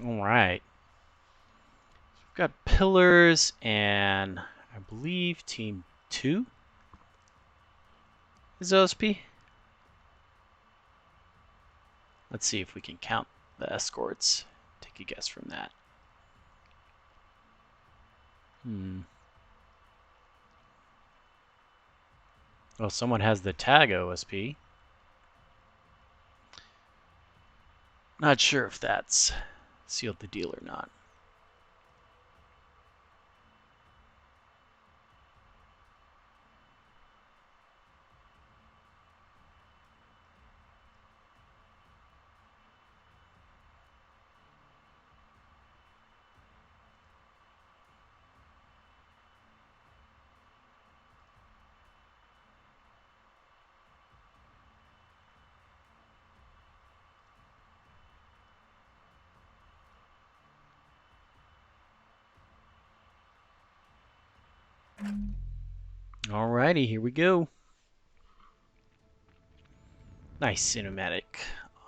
Alright. We've got pillars and I believe team 2 is OSP. Let's see if we can count the escorts. Take a guess from that. Well, someone has the tag OSP. Not sure if that's sealed the deal or not. Alrighty, here we go. Nice cinematic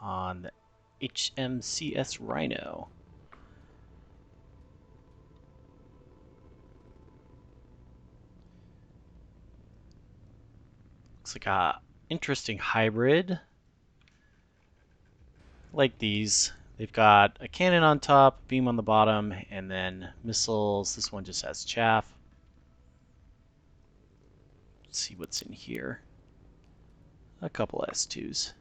on the HMCS Rhino. Looks like a interesting hybrid. Like these. They've got a cannon on top, beam on the bottom, and then missiles. This one just has chaff. Let's see what's in here. A couple S2s.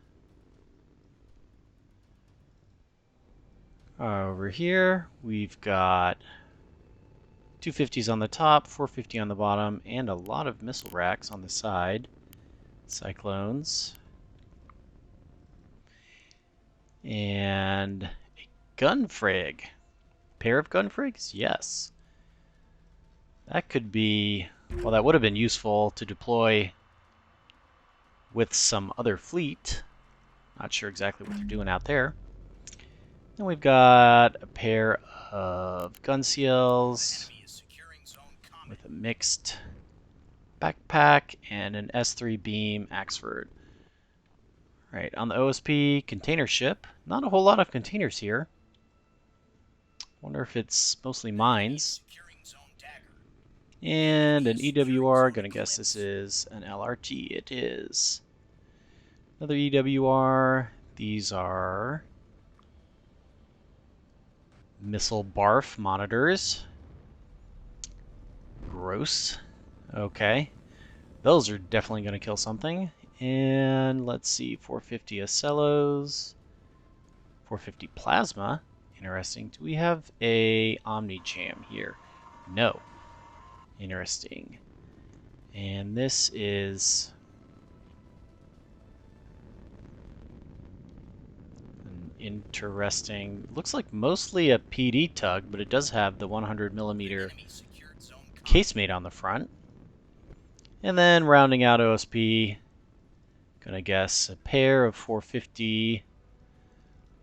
Over here, we've got 250s on the top, 450 on the bottom, and a lot of missile racks on the side. Cyclones. And a gun frig. Pair of gun frigs? Yes. That could be... Well, that would have been useful to deploy with some other fleet. Not sure exactly what they're doing out there. And we've got a pair of gun seals with a mixed backpack and an S3 beam Axford. Right, on the OSP container ship, not a whole lot of containers here. Wonder if it's mostly mines. And an EWR, gonna guess this is an LRT. It is. Another EWR. These are missile BARF monitors. Gross. Okay. Those are definitely gonna kill something. And let's see, 450 Ocellos. 450 Plasma. Interesting. Do we have a Omni-Jam here? No. Interesting. And this is an interesting, looks like mostly a PD tug, but it does have the 100mm casemate on the front. And then rounding out OSP, gonna guess a pair of 450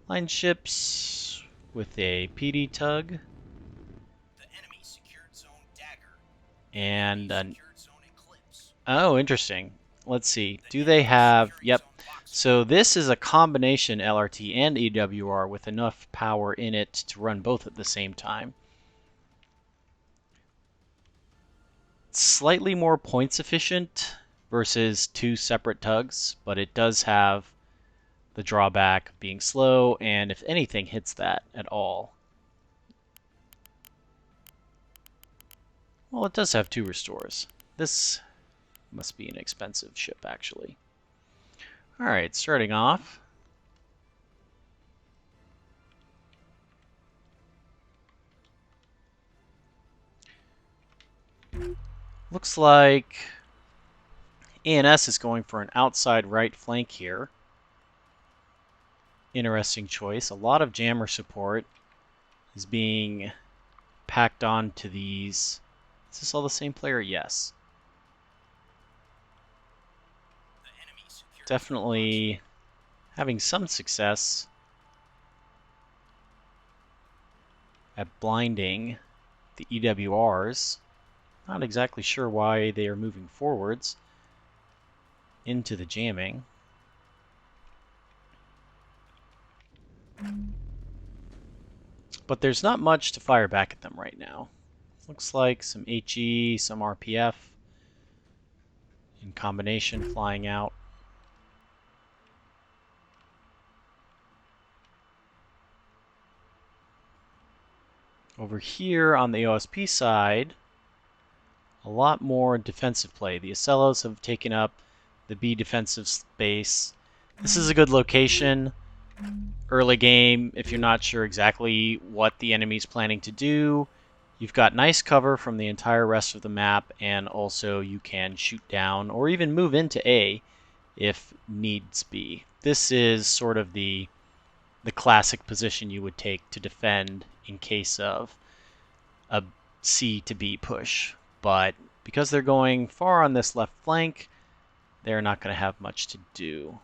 line ships with a PD tug. And an... Oh, interesting. Let's see. Do they have... Yep. So this is a combination LRT and EWR with enough power in it to run both at the same time. It's slightly more points efficient versus two separate tugs, but it does have the drawback of being slow, and if anything hits that at all. Well, it does have 2 restores. This must be an expensive ship, actually. Alright, starting off. Looks like ANS is going for an outside right flank here. Interesting choice. A lot of jammer support is being packed onto these. Is this all the same player? Yes. Definitely having some success at blinding the EWRs. Not exactly sure why they are moving forwards into the jamming. But there's not much to fire back at them right now. Looks like some HE, some RPF in combination flying out. Over here on the OSP side, a lot more defensive play. The Ocellos have taken up the B defensive space. This is a good location early game if you're not sure exactly what the enemy's planning to do. You've got nice cover from the entire rest of the map, and also you can shoot down or even move into A if needs be. This is sort of the classic position you would take to defend in case of a C to B push. But because they're going far on this left flank, they're not going to have much to do.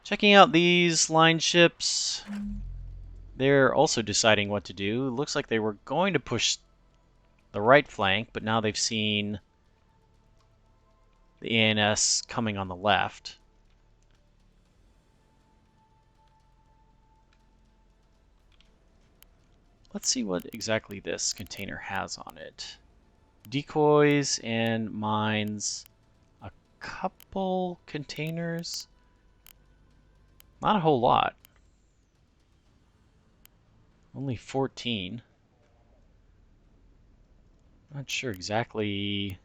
Checking out these line ships, they're also deciding what to do. It looks like they were going to push the right flank, but now they've seen the ANS coming on the left. Let's see what exactly this container has on it. Decoys and mines. A couple containers. Not a whole lot. Only 14. Not sure exactly.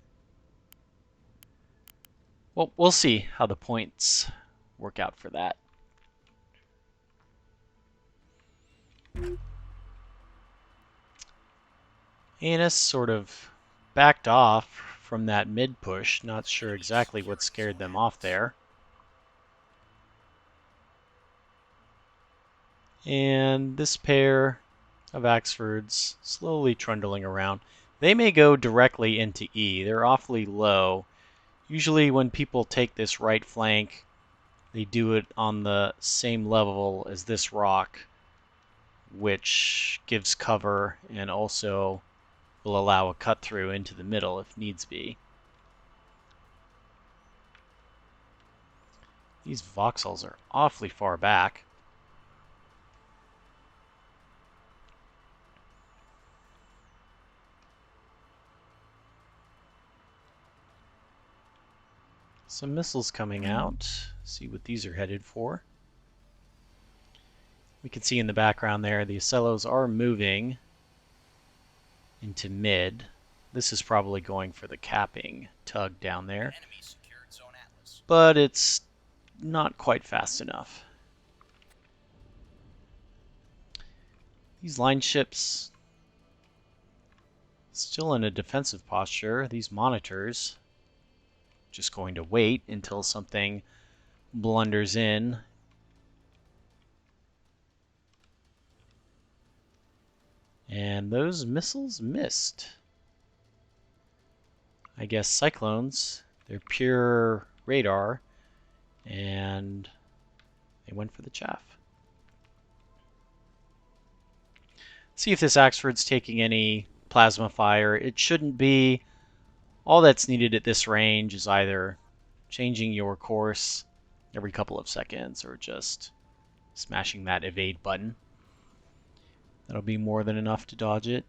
Well, we'll see how the points work out for that. ANS sort of backed off from that mid push. Not sure exactly what scared them off there. And this pair of Axfords slowly trundling around. They may go directly into E. They're awfully low. Usually when people take this right flank, they do it on the same level as this rock, which gives cover and also will allow a cut through into the middle if needs be. These voxels are awfully far back. Some missiles coming out. See what these are headed for. We can see in the background there the Ocellos are moving into mid. This is probably going for the capping tug down there. But it's not quite fast enough. These line ships still in a defensive posture. These monitors just going to wait until something blunders in. And those missiles missed. I guess Cyclones, they're pure radar, and they went for the chaff. See if this Axford's taking any plasma fire. It shouldn't be. All that's needed at this range is either changing your course every couple of seconds or just smashing that evade button. That'll be more than enough to dodge it.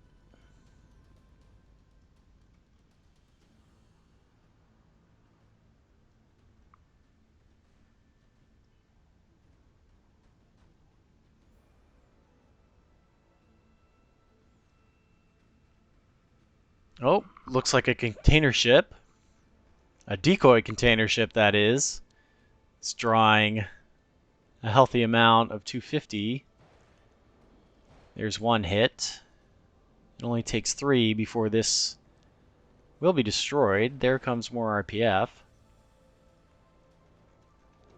Oh, looks like a container ship. A decoy container ship, that is. It's drawing a healthy amount of 250. There's one hit. It only takes 3 before this will be destroyed. There comes more RPF.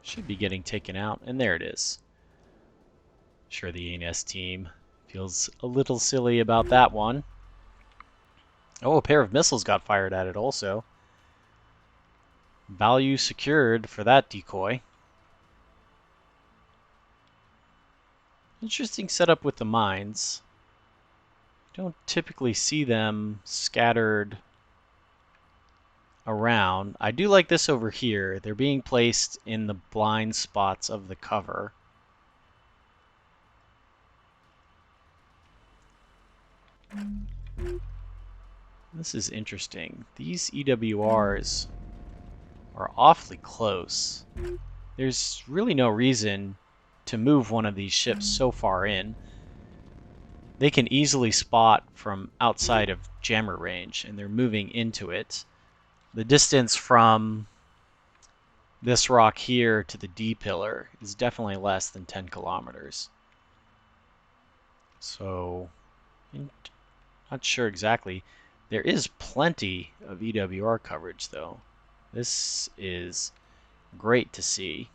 Should be getting taken out, and there it is. Sure, the ANS team feels a little silly about that one. Oh, a pair of missiles got fired at it also. Value secured for that decoy. Interesting setup with the mines. You don't typically see them scattered around. I do like this over here. They're being placed in the blind spots of the cover. This is interesting. These EWRs are awfully close. There's really no reason to move one of these ships so far in. They can easily spot from outside of jammer range, and they're moving into it. The distance from this rock here to the D pillar is definitely less than 10 kilometers. So, not sure exactly. There is plenty of EWR coverage, though. This is great to see.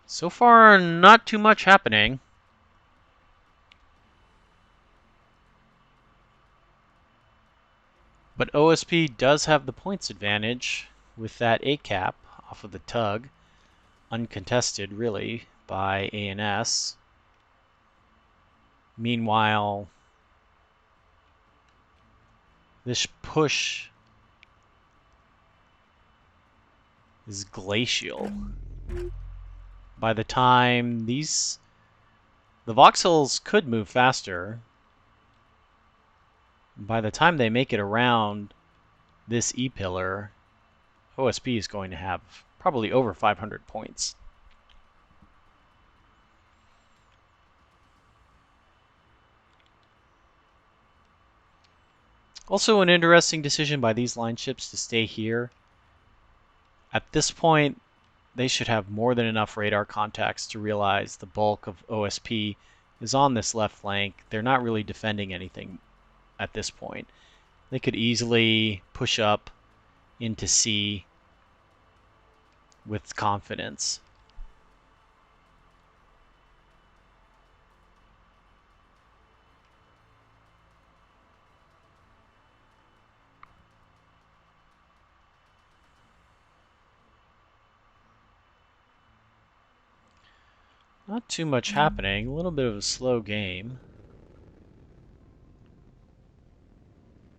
So far, not too much happening. But OSP does have the points advantage with that A cap off of the tug. Uncontested, really, by ANS. Meanwhile, this push is glacial. By the time the voxels could move faster, by the time they make it around this E-pillar, OSP is going to have probably over 500 points. Also an interesting decision by these line ships to stay here. At this point, they should have more than enough radar contacts to realize the bulk of OSP is on this left flank. They're not really defending anything at this point. They could easily push up into C with confidence. Not too much happening, a little bit of a slow game.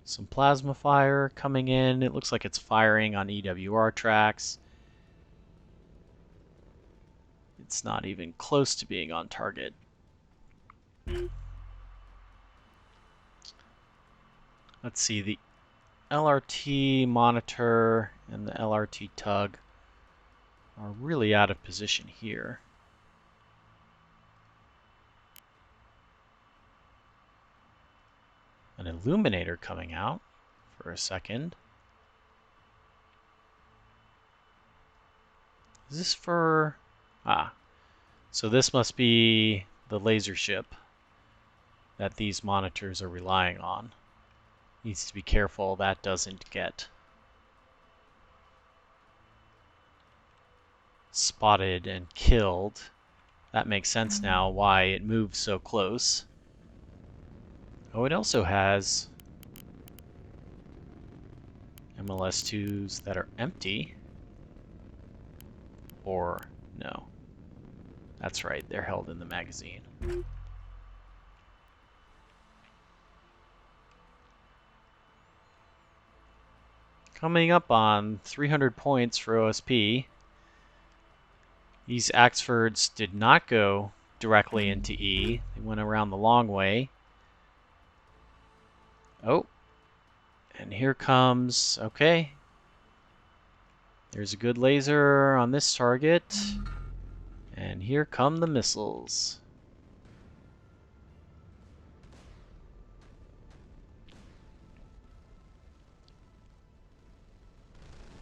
Some plasma fire coming in. It looks like it's firing on EWR tracks. It's not even close to being on target. Let's see, the LRT monitor and the LRT tug are really out of position here. An illuminator coming out for a second. Is this for... so this must be the laser ship that these monitors are relying on. Needs to be careful that doesn't get spotted and killed. That makes sense now why it moves so close. Oh, it also has MLS2s that are empty. Or, no. That's right, they're held in the magazine. Coming up on 300 points for OSP. These Axfords did not go directly into E. They went around the long way. Oh, and here comes, okay. There's a good laser on this target. And here come the missiles.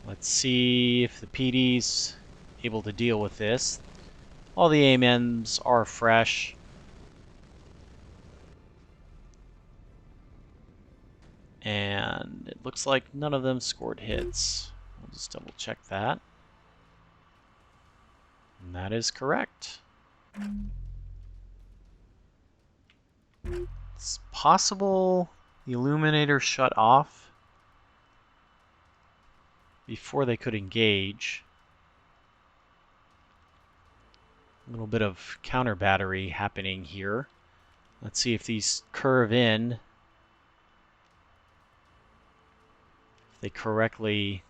Let's see if the PD's able to deal with this. All the AMNs are fresh. And it looks like none of them scored hits. We'll just double check that. And that is correct. It's possible the illuminator shut off before they could engage. A little bit of counter battery happening here. Let's see if these curve in. If they correctly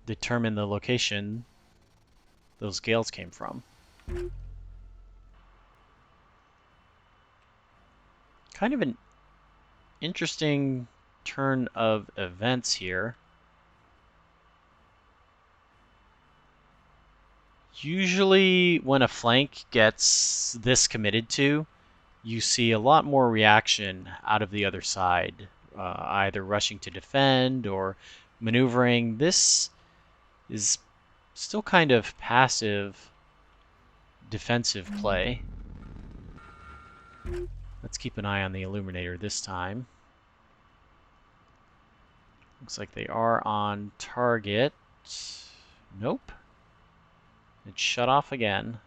determine the location those gales came from. Kind of an interesting turn of events here. Usually when a flank gets this committed to, you see a lot more reaction out of the other side, either rushing to defend or maneuvering. This is still kind of passive defensive play. Let's keep an eye on the Illuminator this time. Looks like they are on target. Nope. It shut off again.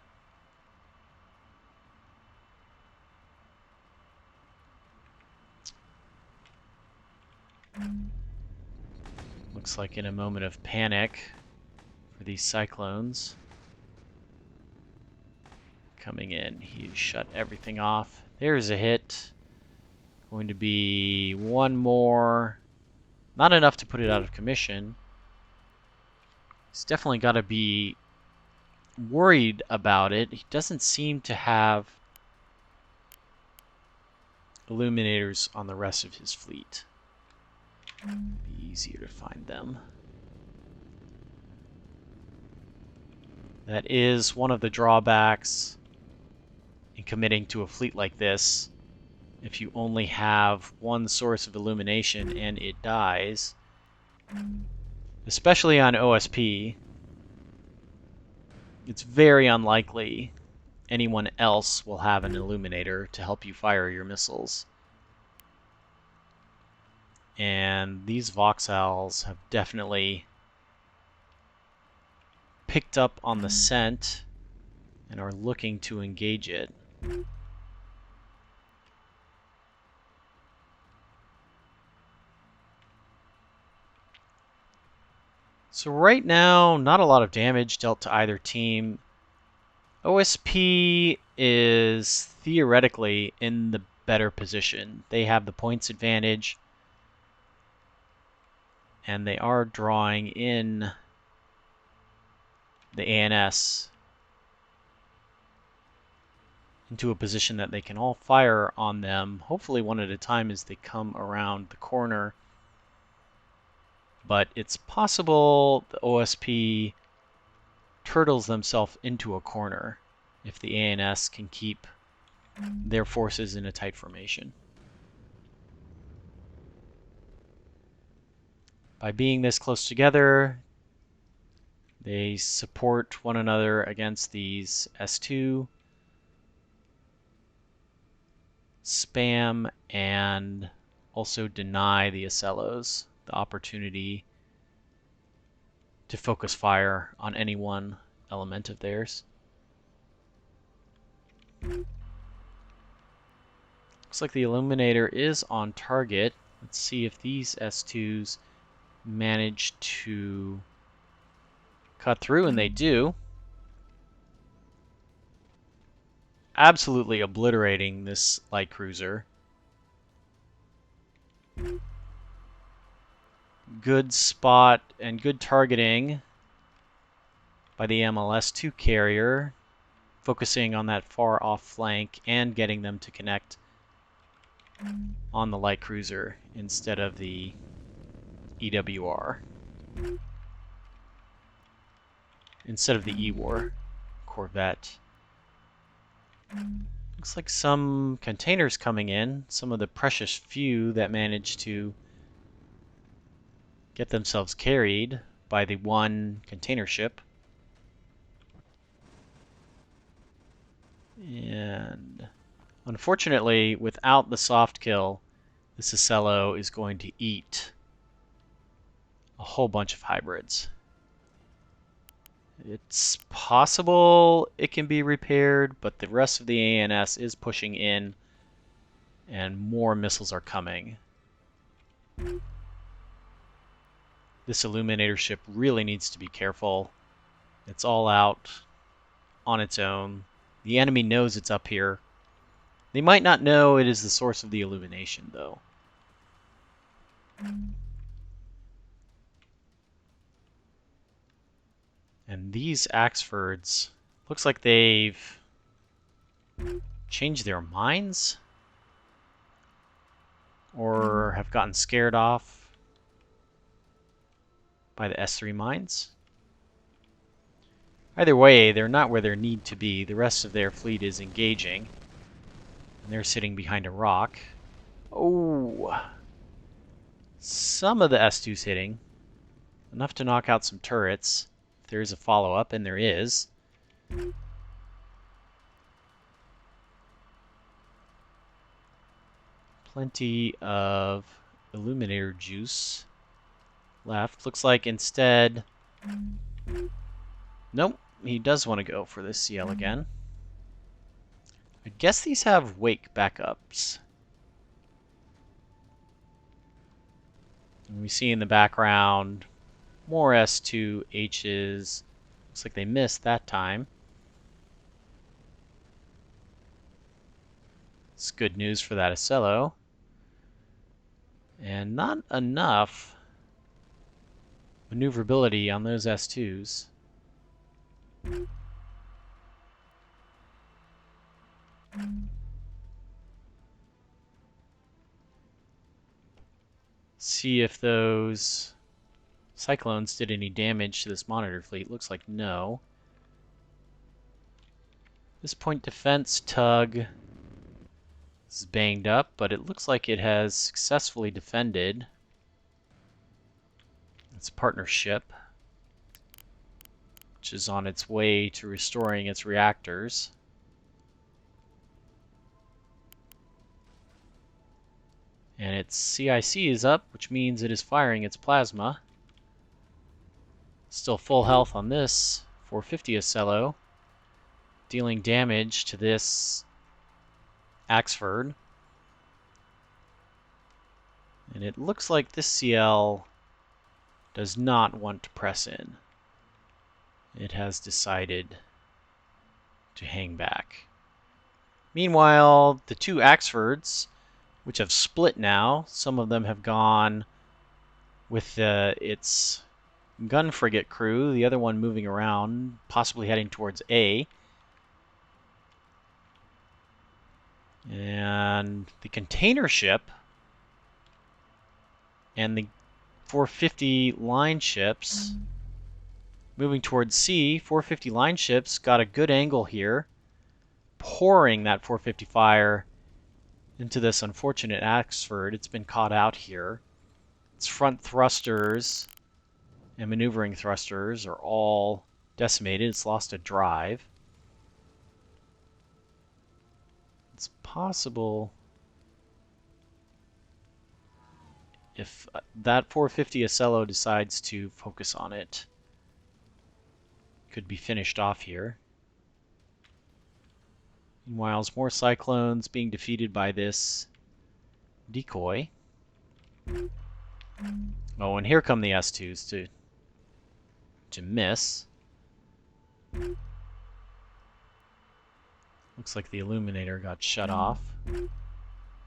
Looks like in a moment of panic for these Cyclones. Coming in, he shut everything off. There's a hit. Going to be one more. Not enough to put it out of commission. He's definitely got to be worried about it. He doesn't seem to have illuminators on the rest of his fleet. Be easier to find them. That is one of the drawbacks in committing to a fleet like this. If you only have one source of illumination and it dies, especially on OSP, it's very unlikely anyone else will have an illuminator to help you fire your missiles. And these Voxels have definitely picked up on the scent and are looking to engage it. So right now, not a lot of damage dealt to either team. OSP is theoretically in the better position. They have the points advantage, and they are drawing in the ANS into a position that they can all fire on them, hopefully one at a time as they come around the corner. But it's possible the OSP turtles themselves into a corner if the ANS can keep their forces in a tight formation. By being this close together, they support one another against these S2, spam, and also deny the Acellos the opportunity to focus fire on any one element of theirs. Looks like the Illuminator is on target. Let's see if these S2s manage to cut through, and they do. Absolutely obliterating this light cruiser. Good spot and good targeting by the MLS2 carrier, focusing on that far off flank and getting them to connect on the light cruiser instead of the EWR. Instead of the E-War Corvette. Looks like some containers coming in, some of the precious few that managed to get themselves carried by the one container ship. And unfortunately, without the soft kill, this Acello is going to eat a whole bunch of hybrids. It's possible it can be repaired, but the rest of the ANS is pushing in, and more missiles are coming. This Illuminator ship really needs to be careful. It's all out on its own. The enemy knows it's up here. They might not know it is the source of the illumination, though. And these Axfords, looks like they've changed their minds. or have gotten scared off by the S3 mines. Either way, they're not where they need to be. The rest of their fleet is engaging, and they're sitting behind a rock. Oh! Some of the S2's hitting. Enough to knock out some turrets. If there is a follow-up, and there is. Plenty of Illuminator juice left. Looks like instead... Nope, he does want to go for this CL again. I guess these have wake backups. And we see in the background more S2H's. Looks like they missed that time. It's good news for that Acello. And not enough maneuverability on those S2s. See if those Cyclones did any damage to this monitor fleet. Looks like no. This point defense tug is banged up, but it looks like it has successfully defended its partnership, which is on its way to restoring its reactors. And its CIC is up, which means it is firing its plasma. Still full health on this 450 Acello, dealing damage to this Axford. And it looks like this CL does not want to press in. It has decided to hang back. Meanwhile, the two Axfords, which have split now, some of them have gone with its gun frigate crew, the other one moving around, possibly heading towards A. And the container ship and the 450 line ships moving towards C. 450 line ships got a good angle here, pouring that 450 fire into this unfortunate Axford. It's been caught out here. Its front thrusters and maneuvering thrusters are all decimated. It's lost a drive. It's possible if that 450 Acello decides to focus on it, could be finished off here. Meanwhile, more Cyclones being defeated by this decoy. Oh, and here come the S2s to miss. Looks like the Illuminator got shut off.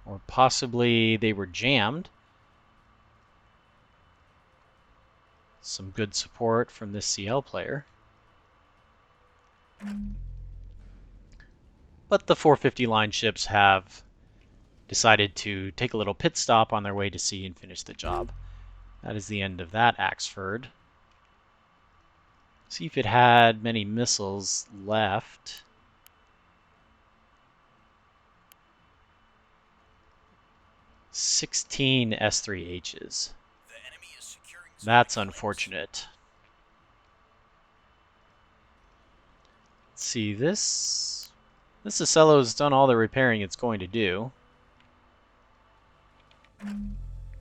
Or possibly they were jammed. Some good support from this CL player. But the 450 line ships have decided to take a little pit stop on their way to sea and finish the job. That is the end of that Axford. See if it had many missiles left. "16 S3Hs. That's unfortunate. Let's see, this Acello's done all the repairing it's going to do.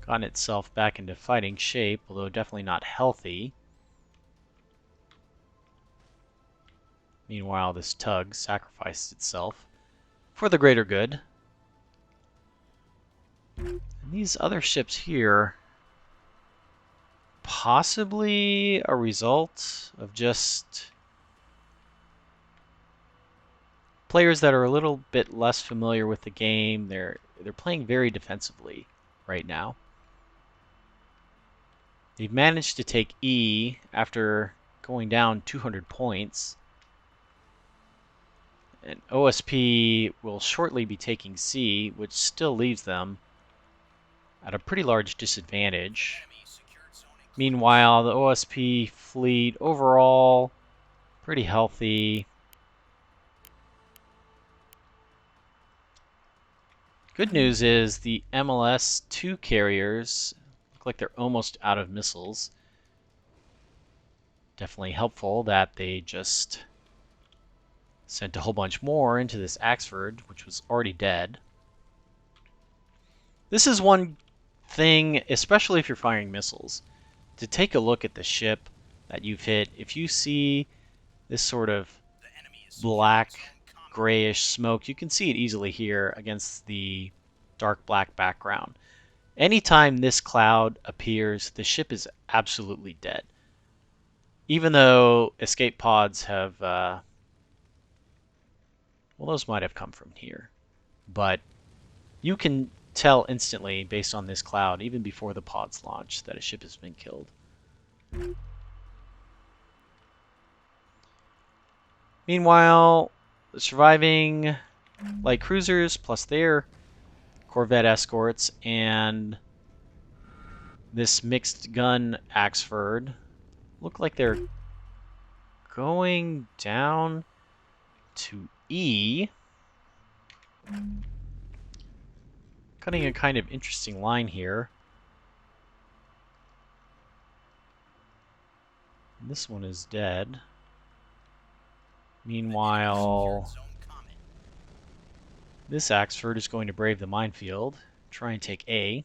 Gotten itself back into fighting shape, although definitely not healthy. Meanwhile, this tug sacrificed itself for the greater good. And these other ships here, possibly a result of just players that are a little bit less familiar with the game. They're playing very defensively right now. They've managed to take E after going down 200 points. And OSP will shortly be taking C, which still leaves them at a pretty large disadvantage. Meanwhile, the OSP fleet overall pretty healthy. Good news is the MLS 2 carriers look like they're almost out of missiles. Definitely helpful that they just sent a whole bunch more into this Axford, which was already dead. This is one thing, especially if you're firing missiles, to take a look at the ship that you've hit. If you see this sort of black, grayish smoke, you can see it easily here against the dark black background. Anytime this cloud appears, the ship is absolutely dead. Even though escape pods have, well, those might have come from here. But you can tell instantly, based on this cloud, even before the pods launch, that a ship has been killed. Meanwhile, the surviving light cruisers, plus their corvette escorts, and this mixed gun Axford look like they're going down to E. Cutting a kind of interesting line here. This one is dead. Meanwhile, this Axford is going to brave the minefield, try and take A.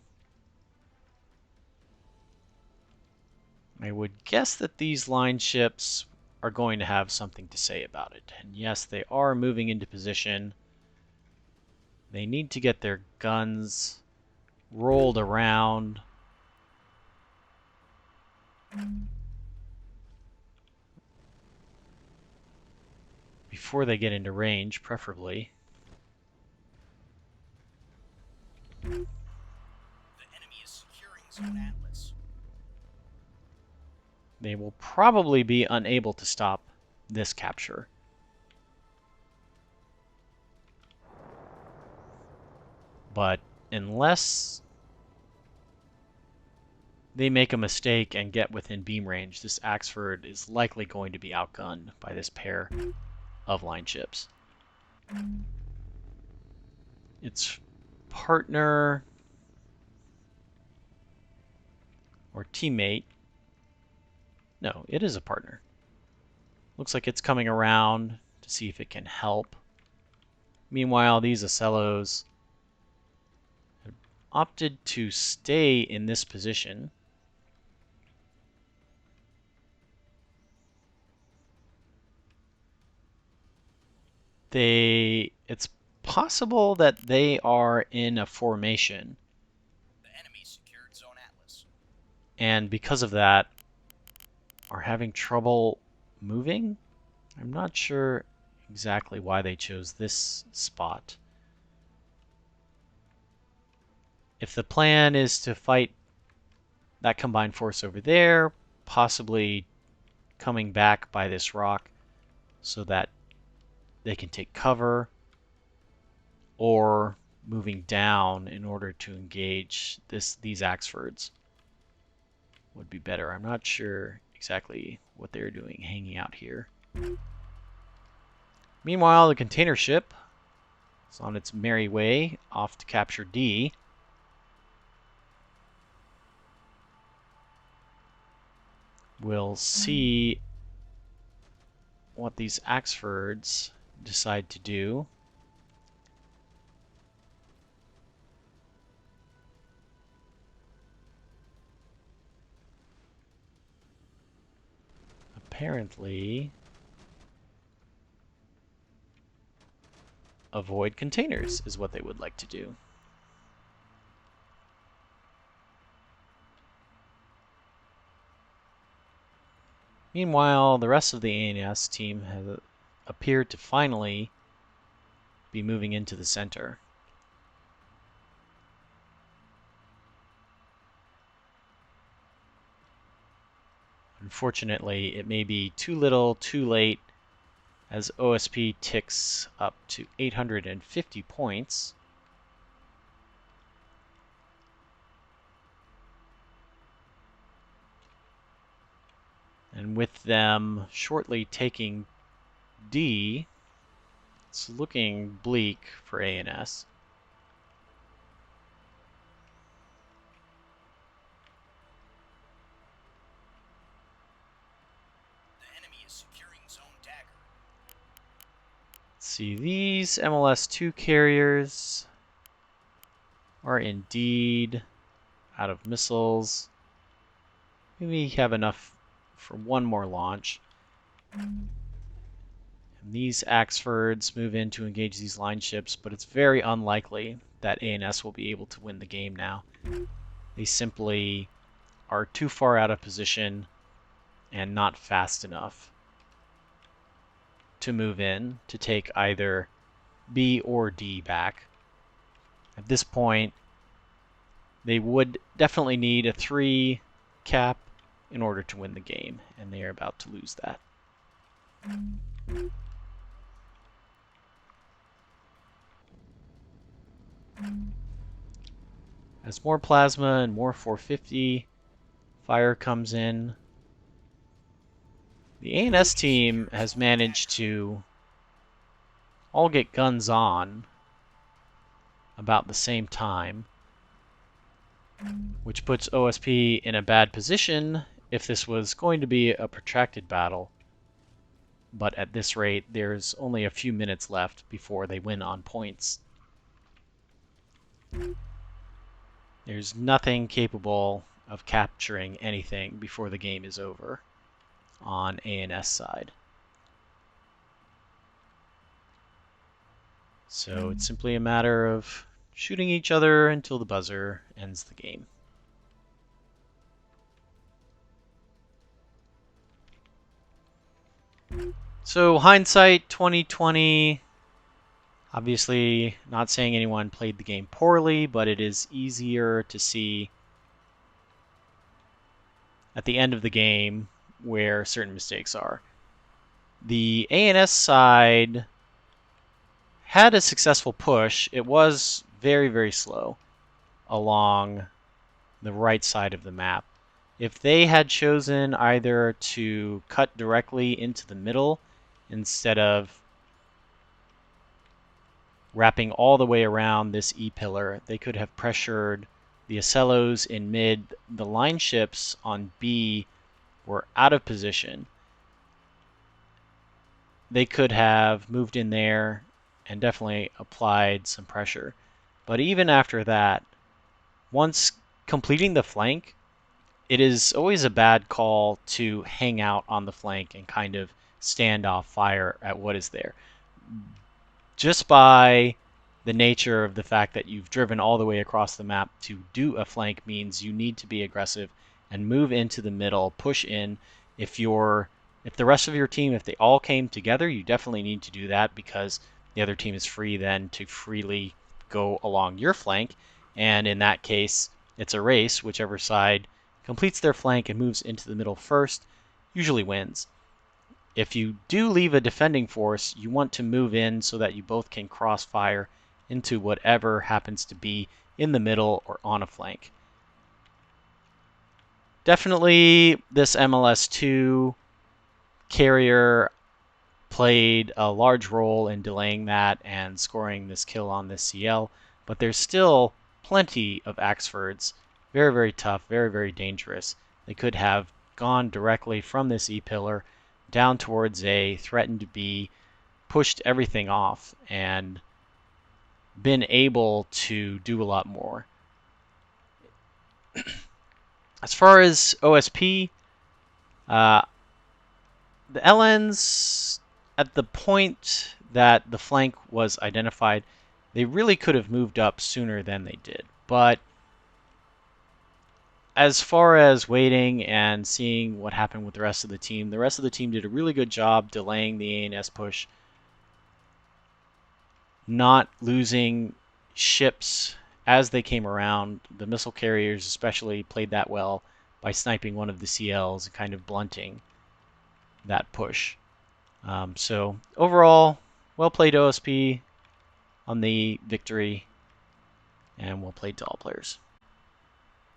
I would guess that these line ships are going to have something to say about it. And yes, they are moving into position. They need to get their guns rolled around. Before they get into range, preferably. The enemy is securing Zone Atlas. They will probably be unable to stop this capture. But unless they make a mistake and get within beam range, this Axford is likely going to be outgunned by this pair of line ships. Its partner or teammate, no, it is a partner. Looks like it's coming around to see if it can help. Meanwhile, these Ocellos have opted to stay in this position. It's possible that they are in a formation. The enemy secured Zone Atlas. And because of that, are having trouble moving? I'm not sure exactly why they chose this spot. If the plan is to fight that combined force over there, possibly coming back by this rock so that they can take cover, or moving down in order to engage these Axfords would be better. I'm not sure exactly what they're doing hanging out here. Meanwhile, the container ship is on its merry way off to capture D. We'll see what these Axfords decide to do. Apparently, avoid containers is what they would like to do. Meanwhile, the rest of the ANS team has appeared to finally be moving into the center. Unfortunately, it may be too little, too late, as OSP ticks up to 850 points. And with them shortly taking D, it's looking bleak for ANS. The enemy is securing zone dagger. Let's see, these MLS2 carriers are indeed out of missiles. Maybe have enough for one more launch. And these Axfords move in to engage these line ships, but it's very unlikely that ANS will be able to win the game now. They simply are too far out of position and not fast enough to move in to take either B or D back. At this point, they would definitely need a 3 cap in order to win the game, and they are about to lose that. As more plasma and more 450 fire comes in, the ANS team has managed to all get guns on about the same time, which puts OSP in a bad position if this was going to be a protracted battle. But at this rate, there's only a few minutes left before they win on points. There's nothing capable of capturing anything before the game is over on ANS side. So it's simply a matter of shooting each other until the buzzer ends the game. So hindsight 2020, obviously not saying anyone played the game poorly, but it is easier to see at the end of the game where certain mistakes are. The ANS side had a successful push. It was very, very slow along the right side of the map. If they had chosen either to cut directly into the middle instead of wrapping all the way around this E-pillar, they could have pressured the Ocellos in mid. The line ships on B were out of position. They could have moved in there and definitely applied some pressure. But even after that, once completing the flank, it is always a bad call to hang out on the flank and kind of stand off fire at what is there. Just by the nature of the fact that you've driven all the way across the map to do a flank means you need to be aggressive and move into the middle, push in. If the rest of your team, if they all came together, you definitely need to do that because the other team is free then to freely go along your flank. And in that case, it's a race. Whichever side completes their flank and moves into the middle first usually wins. If you do leave a defending force, you want to move in so that you both can crossfire into whatever happens to be in the middle or on a flank. Definitely this MLS2 carrier played a large role in delaying that and scoring this kill on this CL, but there's still plenty of Axfords. Very, very tough, very, very dangerous. They could have gone directly from this E-pillar down towards A, threatened B, pushed everything off, and been able to do a lot more. As far as OSP, the LNs, at the point that the flank was identified, they really could have moved up sooner than they did. But as far as waiting and seeing what happened with the rest of the team did a really good job delaying the ANS push, not losing ships as they came around. The missile carriers especially played that well by sniping one of the CLs and kind of blunting that push. So overall, well played OSP on the victory, and well played to all players.